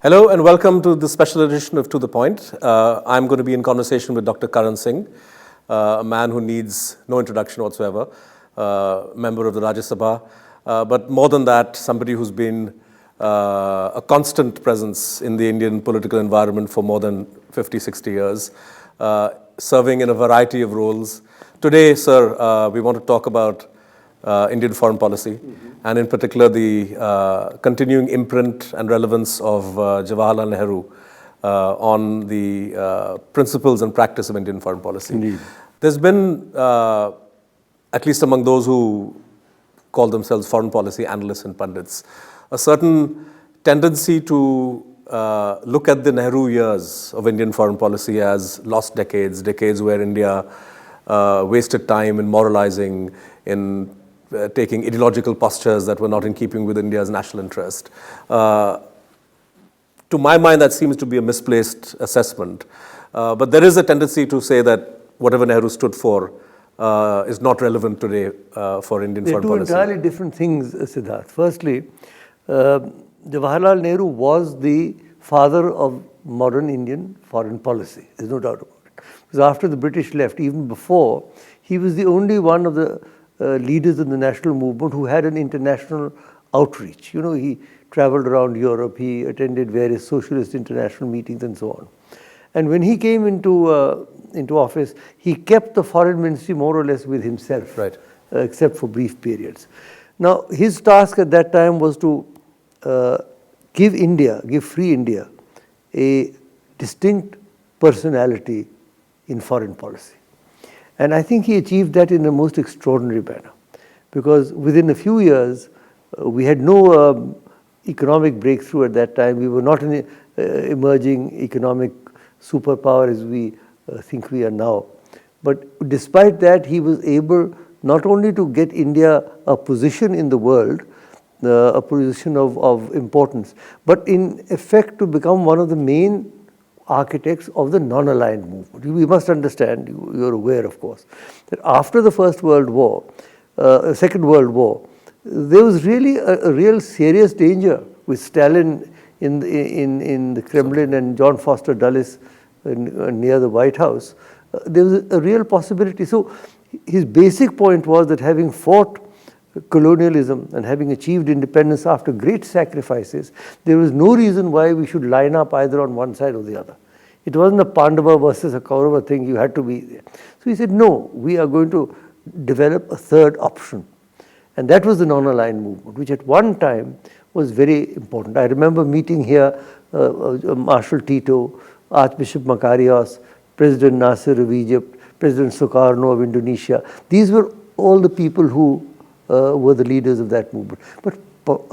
Hello and welcome to the special edition of To The Point. I'm going to be in conversation with Dr. Karan Singh, a man who needs no introduction whatsoever, member of the Rajya Sabha, but more than that, somebody who's been a constant presence in the Indian political environment for more than 50, 60 years, serving in a variety of roles. Today, sir, we want to talk about Indian foreign policy, and in particular the continuing imprint and relevance of Jawaharlal Nehru on the principles and practice of Indian foreign policy. Indeed. There's been, at least among those who call themselves foreign policy analysts and pundits, a certain tendency to look at the Nehru years of Indian foreign policy as lost decades, decades where India wasted time in moralizing, in taking ideological postures that were not in keeping with India's national interest. To my mind, that seems to be a misplaced assessment. But there is a tendency to say that whatever Nehru stood for is not relevant today for Indian foreign policy. They're two entirely different things, Siddharth. Firstly, Jawaharlal Nehru was the father of modern Indian foreign policy. There's no doubt about it. Because after the British left, even before, he was the only one of the leaders in the national movement who had an international outreach. You know, he traveled around Europe, he attended various socialist international meetings and so on. And when he came into office, he kept the foreign ministry more or less with himself, right, except for brief periods. Now, his task at that time was to give free India a distinct personality in foreign policy. And I think he achieved that in a most extraordinary manner, because within a few years, we had no economic breakthrough at that time. We were not an emerging economic superpower as we think we are now. But despite that, he was able not only to get India a position in the world, a position of importance, but in effect to become one of the main architects of the non-aligned movement. We must understand, you're aware of course, that after the Second World War, there was really a real serious danger with Stalin in the Kremlin and John Foster Dulles near the White House. There was a real possibility. So his basic point was that having fought colonialism and having achieved independence after great sacrifices, there was no reason why we should line up either on one side or the other. It wasn't a Pandava versus a Kaurava thing, you had to be there. So he said, no, we are going to develop a third option. And that was the non-aligned movement, which at one time was very important. I remember meeting here Marshal Tito, Archbishop Makarios, President Nasser of Egypt, President Sukarno of Indonesia. These were all the people who were the leaders of that movement. But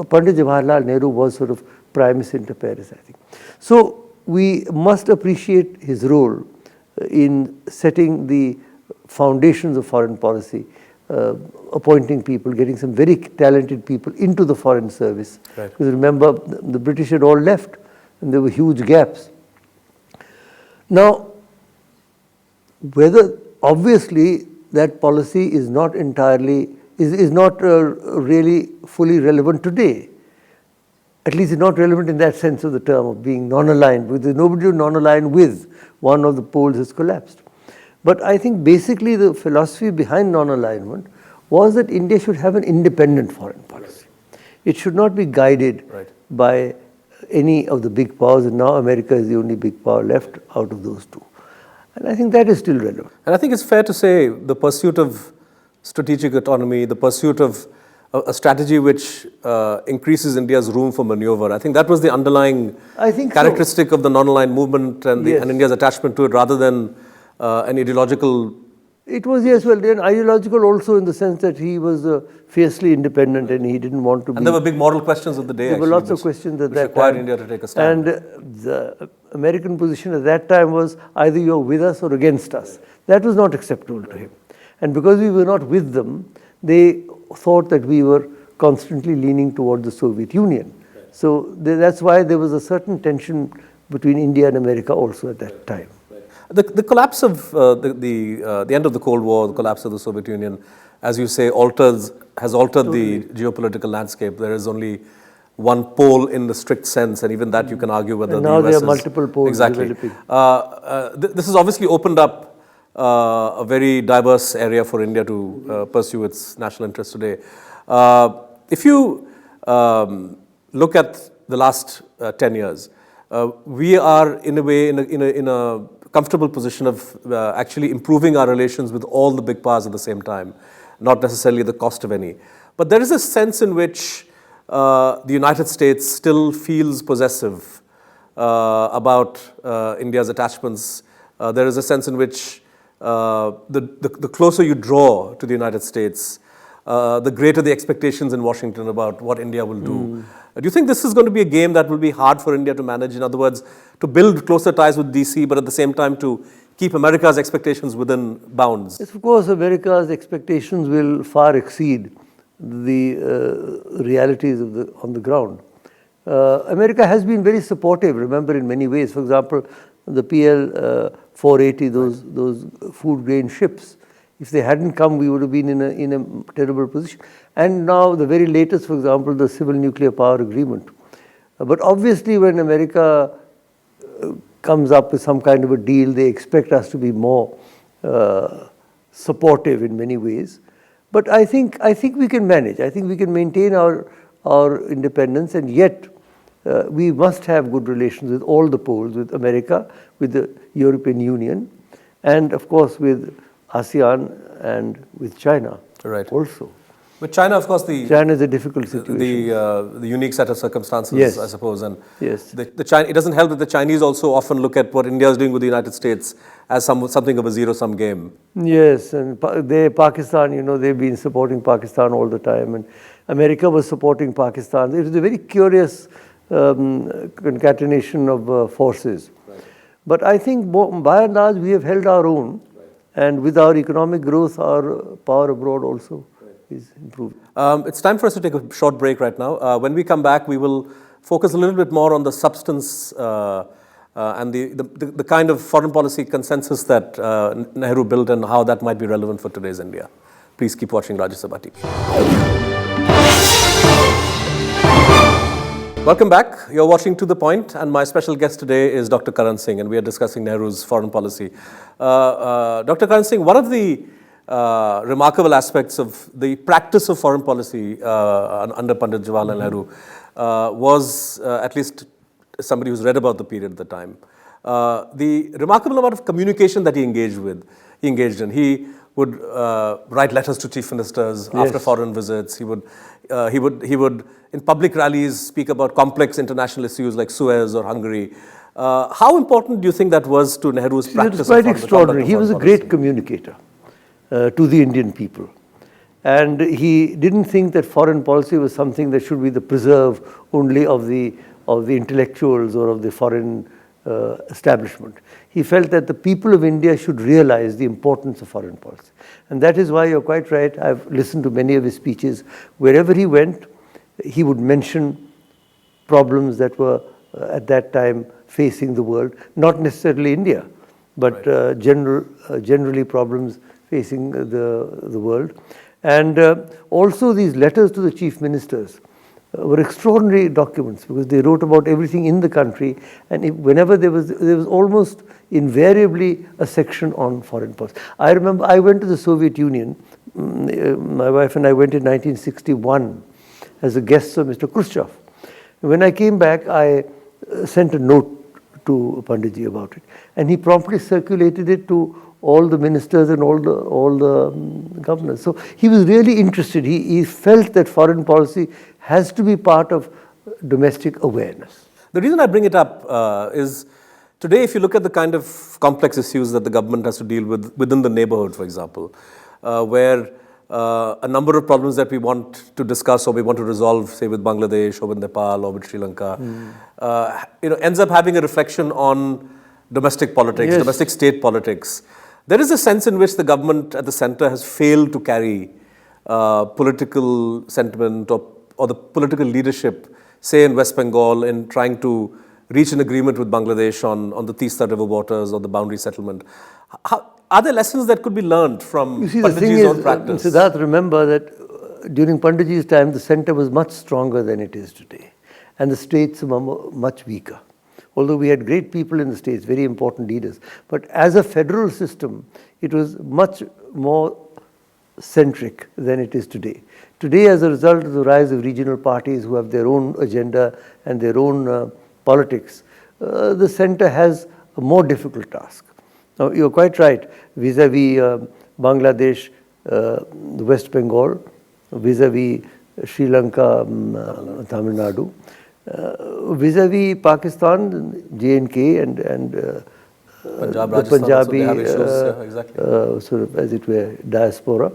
Pandit Jawaharlal Nehru was sort of primus inter pares, I think. So we must appreciate his role in setting the foundations of foreign policy, appointing people, getting some very talented people into the foreign service. Right. Because remember, the British had all left and there were huge gaps. Now, whether obviously that policy is not entirely is not really fully relevant today. At least it's not relevant in that sense of the term of being non-aligned, because there's nobody to non-align with. One of the poles has collapsed. But I think basically the philosophy behind non-alignment was that India should have an independent foreign policy. It should not be guided by any of the big powers, and now America is the only big power left out of those two. And I think that is still relevant. And I think it's fair to say the pursuit of strategic autonomy, the pursuit of a strategy which increases India's room for maneuver. I think that was the underlying characteristic of the non-aligned movement and India's attachment to it, rather than an ideological. It was, yes, well, then ideological also in the sense that he was fiercely independent and he didn't want to be. And there were big moral questions of the day. There were lots of questions at that required time. India to take a stand. And the American position at that time was either you're with us or against us. That was not acceptable to him. And because we were not with them, they thought that we were constantly leaning toward the Soviet Union. So that's why there was a certain tension between India and America also at that time. The collapse of the end of the Cold War, the collapse of the Soviet Union, as you say, has altered the geopolitical landscape. There is only one pole in the strict sense, and even that you can argue whether And the now US there are is multiple poles exactly. developing. This has obviously opened up a very diverse area for India to pursue its national interest today. If you look at the last 10 years, we are in a way in a comfortable position of actually improving our relations with all the big powers at the same time, not necessarily at the cost of any. But there is a sense in which the United States still feels possessive about India's attachments. There is a sense in which the closer you draw to the United States, the greater the expectations in Washington about what India will do. Do you think this is going to be a game that will be hard for India to manage? In other words, to build closer ties with DC, but at the same time to keep America's expectations within bounds? Yes, of course, America's expectations will far exceed the realities on the ground. America has been very supportive, remember, in many ways. For example, the PL 480, those food grain ships. If they hadn't come, we would have been in a terrible position. And now the very latest, for example, the civil nuclear power agreement. But obviously when America comes up with some kind of a deal, they expect us to be more supportive in many ways. But I think we can manage. I think we can maintain our independence, and yet we must have good relations with all the poles, with America, with the European Union, and of course with ASEAN and with China also. With China, of course, China is a difficult situation. The unique set of circumstances, yes. I suppose. And yes. it doesn't help that the Chinese also often look at what India is doing with the United States as something of a zero-sum game. Yes, and Pakistan, they've been supporting Pakistan all the time, and America was supporting Pakistan. It was a very curious concatenation of forces. Right. But I think by and large we have held our own. And with our economic growth, our power abroad also is improving. It's time for us to take a short break right now. When we come back, we will focus a little bit more on the substance and the kind of foreign policy consensus that Nehru built and how that might be relevant for today's India. Please keep watching Rajya Sabha TV. Welcome back. You're watching To The Point, and my special guest today is Dr. Karan Singh, and we are discussing Nehru's foreign policy. Dr. Karan Singh, one of the remarkable aspects of the practice of foreign policy under Pandit Jawaharlal Nehru was, at least somebody who's read about the period at the time, the remarkable amount of communication that he engaged in. He would write letters to chief ministers after foreign visits. He would in public rallies speak about complex international issues like Suez or Hungary. How important do you think that was to Nehru's practice? It was quite extraordinary. He was a great communicator to the Indian people. And he didn't think that foreign policy was something that should be the preserve only of the intellectuals or of the foreign establishment. He felt that the people of India should realize the importance of foreign policy. And that is why you're quite right. I've listened to many of his speeches. Wherever he went, he would mention problems that were at that time facing the world, not necessarily India, but generally problems facing the world. And also these letters to the chief ministers were extraordinary documents because they wrote about everything in the country, and whenever there was almost invariably a section on foreign policy. I remember I went to the Soviet Union. My wife and I went in 1961 as a guest of Mr. Khrushchev. When I came back, I sent a note to Panditji about it, and he promptly circulated it to all the ministers and all the governors. So he was really interested. He felt that foreign policy has to be part of domestic awareness. The reason I bring it up is today, if you look at the kind of complex issues that the government has to deal with within the neighborhood, for example, where a number of problems that we want to discuss or we want to resolve, say with Bangladesh or with Nepal or with Sri Lanka, ends up having a reflection on domestic politics, domestic state politics. There is a sense in which the government at the center has failed to carry political sentiment or the political leadership, say in West Bengal, in trying to reach an agreement with Bangladesh on the Teesta River waters or the boundary settlement. Are there lessons that could be learned from You see, the thing Panditji's own is, practice? Siddharth, remember that during Panditji's time, the center was much stronger than it is today. And the states were much weaker. Although we had great people in the states, very important leaders. But as a federal system, it was much more centric than it is today. Today, as a result of the rise of regional parties who have their own agenda and their own politics, the center has a more difficult task. Now, you're quite right, vis-a-vis Bangladesh, the West Bengal, vis-a-vis Sri Lanka, Tamil Nadu, vis-a-vis Pakistan, J&K and Punjab, the Rajasthan, Punjabi, they have issues, exactly. sort of as it were, diaspora.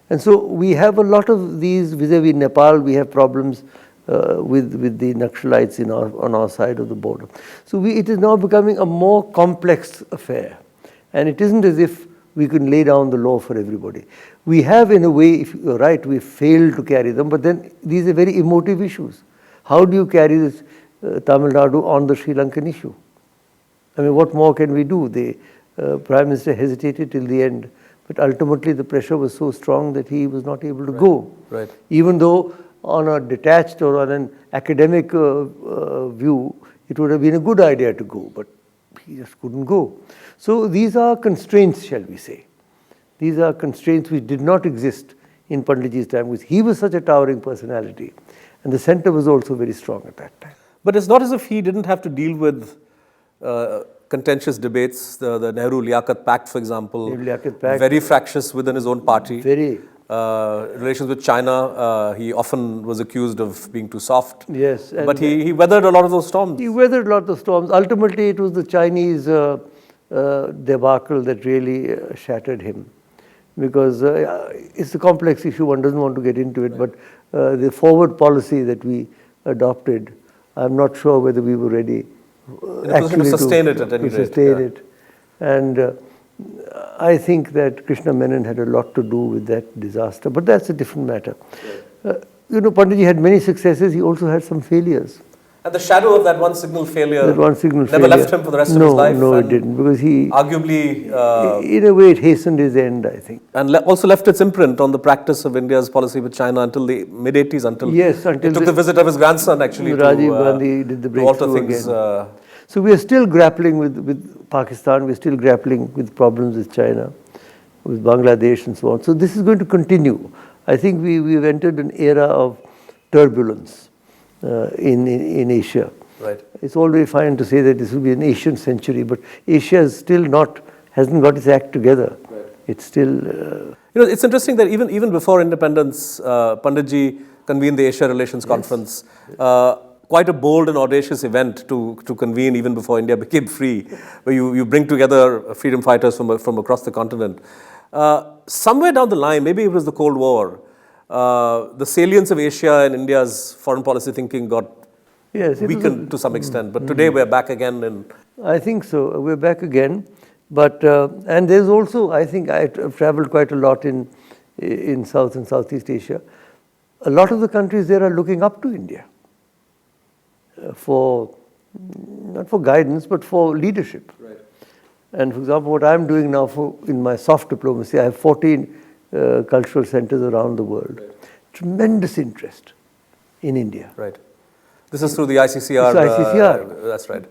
And so we have a lot of these vis-a-vis Nepal, we have problems with the Naxalites on our side of the border. So it is now becoming a more complex affair. And it isn't as if we can lay down the law for everybody. We have, in a way, if you're right, we failed to carry them, but then these are very emotive issues. How do you carry this Tamil Nadu on the Sri Lankan issue? I mean, what more can we do? The Prime Minister hesitated till the end, but ultimately the pressure was so strong that he was not able to go. Right. Even though on a detached or on an academic view, it would have been a good idea to go, but he just couldn't go. So these are constraints, shall we say. These are constraints which did not exist in Panditji's time, because he was such a towering personality. And the center was also very strong at that time. But it's not as if he didn't have to deal with contentious debates. The Nehru-Liaquat Pact, for example, Nehru-Liaquat Pact. very fractious within his own party. Very. Relations with China, he often was accused of being too soft. Yes. But he weathered a lot of those storms. He weathered a lot of the storms. Ultimately, it was the Chinese debacle that really shattered him. Because it's a complex issue, one doesn't want to get into it, but the forward policy that we adopted, I'm not sure whether we were ready to sustain it at any rate. Sustain it. And I think that Krishna Menon had a lot to do with that disaster, but that's a different matter. Panditji had many successes, he also had some failures. And the shadow of that one signal failure never left him for the rest of his life. No, it didn't, because he arguably, in a way, it hastened his end, I think. And also left its imprint on the practice of India's policy with China until the mid-80s, until it took the visit of his grandson, actually, Rajiv Gandhi did the breakthrough again. So we are still grappling with Pakistan, we're still grappling with problems with China, with Bangladesh and so on. So this is going to continue. I think we've entered an era of turbulence in Asia. Right. It's all very fine to say that this will be an Asian century, but Asia is still hasn't got its act together. Right. It's still... it's interesting that even before independence, Panditji convened the Asia Relations Conference. Quite a bold and audacious event to convene even before India became free, where you bring together freedom fighters from across the continent. Somewhere down the line, maybe it was the Cold War, the salience of Asia and India's foreign policy thinking got weakened to some extent. But today we're back again. I think so. We're back again. But and there's also, I think I've traveled quite a lot in South and Southeast Asia. A lot of the countries there are looking up to India not for guidance, but for leadership. Right. And for example, what I'm doing now in my soft diplomacy, I have 14 cultural centers around the world. Right. Tremendous interest in India. Right. This is through the ICCR. ICCR. That's right.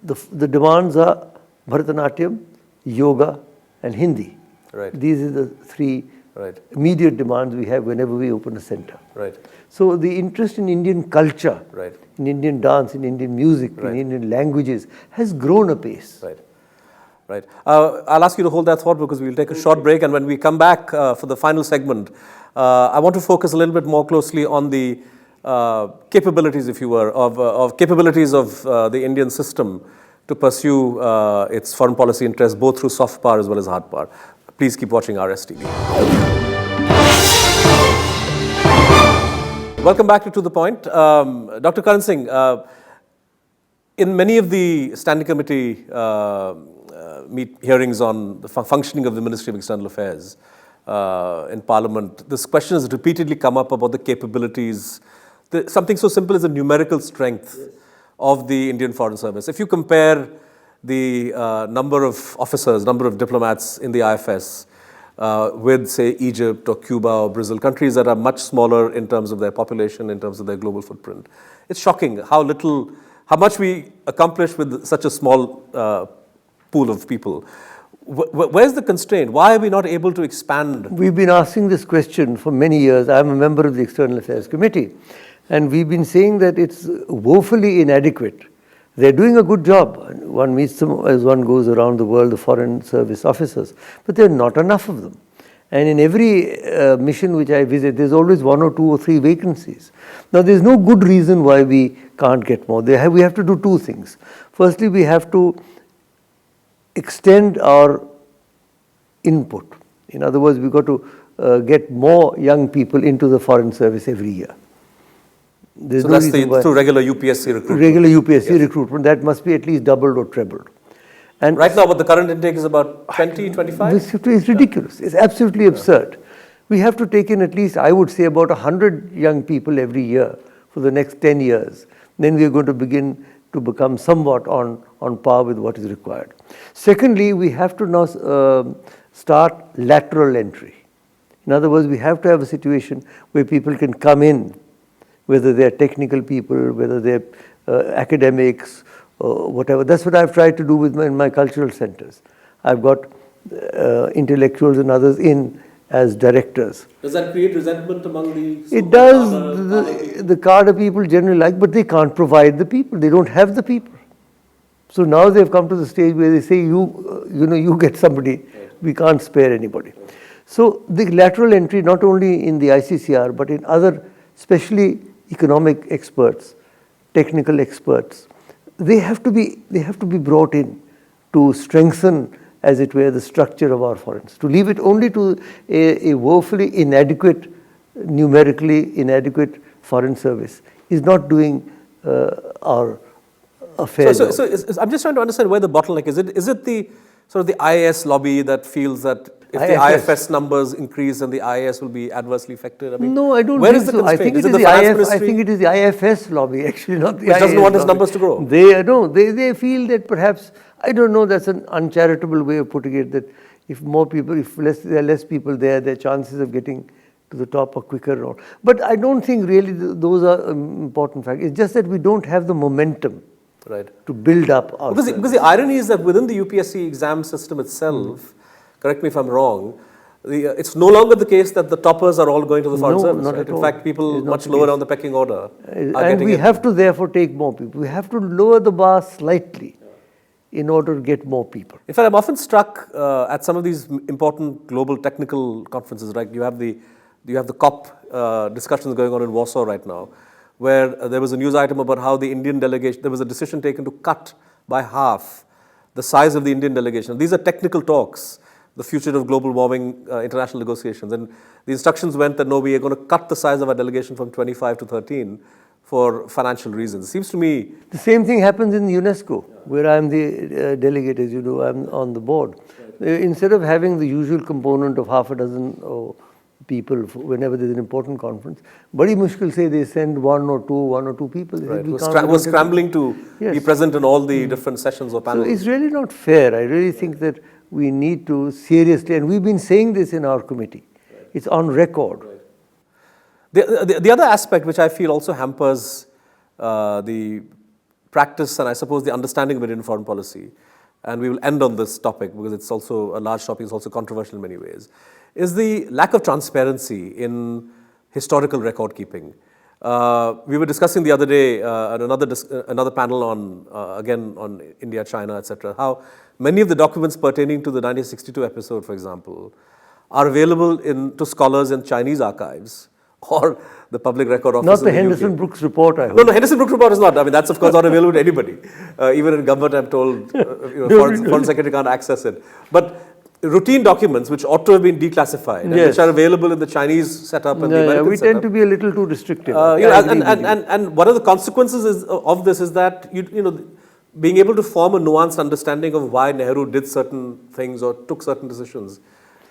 The demands are Bharatanatyam, yoga, and Hindi. Right. These are the three immediate demands we have whenever we open a center. Right. So the interest in Indian culture, in Indian dance, in Indian music, in Indian languages has grown apace. Right. I'll ask you to hold that thought because we'll take a short break, and when we come back for the final segment, I want to focus a little bit more closely on the capabilities, if you were, of capabilities of the Indian system to pursue its foreign policy interests both through soft power as well as hard power. Please keep watching RSTV. Welcome back to The Point. Dr. Karan Singh, in many of the Standing Committee hearings on the functioning of the Ministry of External Affairs in Parliament, this question has repeatedly come up about the capabilities, something so simple as the numerical strength of the Indian Foreign Service. If you compare the number of officers, number of diplomats in the IFS with, say, Egypt or Cuba or Brazil, countries that are much smaller in terms of their population, in terms of their global footprint. It's shocking how much we accomplish with such a small pool of people. Where's the constraint? Why are we not able to expand? We've been asking this question for many years. I'm a member of the External Affairs Committee, and we've been saying that it's woefully inadequate. They're doing a good job. One meets them as one goes around the world, the foreign service officers, but there are not enough of them. And in every mission which I visit, there's always 1 or 2 or 3 vacancies. Now, there's no good reason why we can't get more. We have to do 2 things. Firstly, we have to extend our input. In other words, we've got to get more young people into the foreign service every year. So that's through regular UPSC recruitment. Regular UPSC recruitment, that must be at least doubled or trebled. And right now, but the current intake is about 20, 25? It's ridiculous. It's absolutely absurd. We have to take in at least, I would say, about 100 young people every year for the next 10 years. Then we are going to begin to become somewhat on par with what is required. Secondly, we have to now start lateral entry. In other words, we have to have a situation where people can come in, whether they're technical people, whether they're academics, whatever. That's what I've tried to do with in my cultural centers. I've got intellectuals and others in as directors. Does that create resentment among the... It does. The cadre people generally like, but they can't provide the people. They don't have the people. So now they've come to the stage where they say, you get somebody. Right. We can't spare anybody. Right. So the lateral entry, not only in the ICCR, but in other, especially economic experts, technical experts, they have to be brought in to strengthen, as it were, the structure of our foreigners. To leave it only to a woefully inadequate, numerically inadequate foreign service is not doing our affairs. So I'm just trying to understand where the bottleneck is. Is it the sort of the IAS lobby that feels that if the IFS numbers increase, then the IAS will be adversely affected? I mean, no, I don't where think is the so. constraint? I think it is the IFS lobby, actually, not the IAS. Which doesn't want its numbers to grow. They feel that perhaps, I don't know, that's an uncharitable way of putting it, that if there are less people there, their chances of getting to the top are quicker. But I don't think really those are important factors. It's just that we don't have the momentum. Right. To build up our because the irony is that within the UPSC exam system itself, correct me if I'm wrong, it's no longer the case that the toppers are all going to the foreign service. Not right? at all. In fact, people much lower on the pecking order and we have to therefore take more people. We have to lower the bar slightly in order to get more people. In fact, I'm often struck at some of these important global technical conferences. Right, you have the COP discussions going on in Warsaw right now, where there was a news item about how the Indian delegation, there was a decision taken to cut by half the size of the Indian delegation. These are technical talks, the future of global warming international negotiations. And the instructions went that no, we are going to cut the size of our delegation from 25 to 13 for financial reasons. It seems to me... The same thing happens in UNESCO, where I'm the delegate, as you know, I'm on the board. Instead of having the usual component of half a dozen people whenever there's an important conference, badi mushkil say they send one or two people. Right. Was scrambling to be present in all the different sessions or panels. So it's really not fair. I really think that we need to seriously, and we've been saying this in our committee. Right. It's on record. Right. The other aspect which I feel also hampers the practice and I suppose the understanding of Indian foreign policy, and we will end on this topic because it's also a large topic, it's also controversial in many ways, is the lack of transparency in historical record keeping. We were discussing the other day at another panel on, again, on India, China, etc., how many of the documents pertaining to the 1962 episode, for example, are available to scholars in Chinese archives or the public record office. Not the Henderson Brooks report, I hope. No, Henderson Brooks report is not. I mean, that's of course not available to anybody. Even in government, I'm told, foreign secretary can't access it. But routine documents which ought to have been declassified and which are available in the Chinese setup and the American we setup. Tend to be a little too restrictive. And one of the consequences of this is that being able to form a nuanced understanding of why Nehru did certain things or took certain decisions,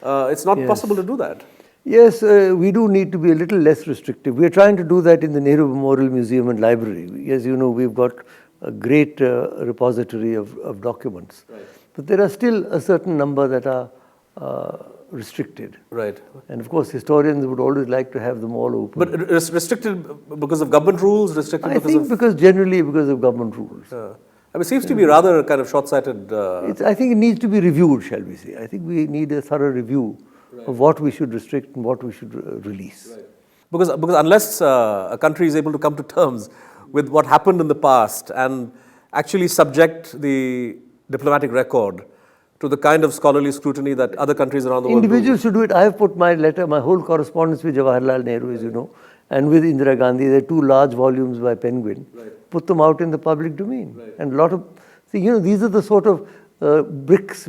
it's not possible to do that. Yes, we do need to be a little less restrictive. We are trying to do that in the Nehru Memorial Museum and Library. As you know, we've got a great repository of documents. Right. But there are still a certain number that are restricted. Right. And of course, historians would always like to have them all open. But restricted because of government rules, restricted I because think of... because generally because of government rules. I mean, it seems to be rather kind of short-sighted. I think it needs to be reviewed, shall we say. I think we need a thorough review of what we should restrict and what we should release. Right. Because unless a country is able to come to terms with what happened in the past and actually subject the diplomatic record to the kind of scholarly scrutiny that other countries around the world Individuals should do it. I have put my letter, my whole correspondence with Jawaharlal Nehru, as you know, and with Indira Gandhi. There are 2 large volumes by Penguin. Right. Put them out in the public domain. Right. And a lot of, these are the sort of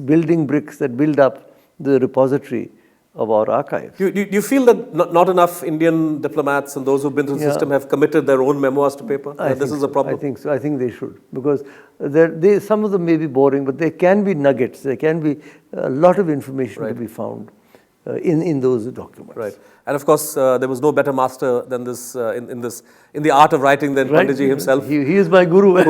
building bricks that build up the repository of our archives. Do you feel that not enough Indian diplomats and those who've been through the system have committed their own memoirs to paper? This is a problem. I think so. I think they should, because some of them may be boring, but there can be nuggets. There can be a lot of information to be found in those documents. Right. And of course, there was no better master than this in the art of writing than Panditji himself. He is my guru.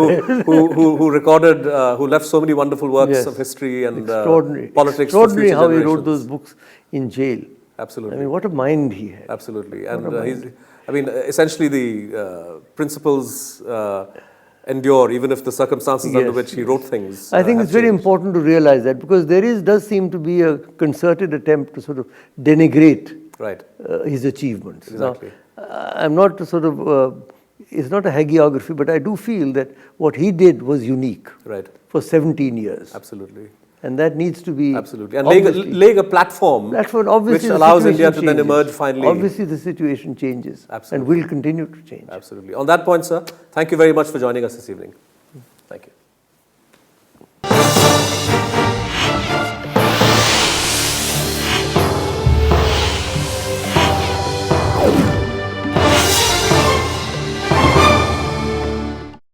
who recorded, who left so many wonderful works of history and politics. Extraordinary how he wrote those books in jail. Absolutely. I mean, what a mind he had. Absolutely. And essentially the principles endure even if the circumstances under which he wrote things. I think it's very important to realize that, because does seem to be a concerted attempt to sort of denigrate his achievements. Exactly. Now, I'm not it's not a hagiography, but I do feel that what he did was unique for 17 years. Absolutely. And that needs to be... Absolutely. And laying a platform which allows India to then emerge finally. Obviously, the situation changes. Absolutely. And will continue to change. Absolutely. On that point, sir, thank you very much for joining us this evening. Thank you.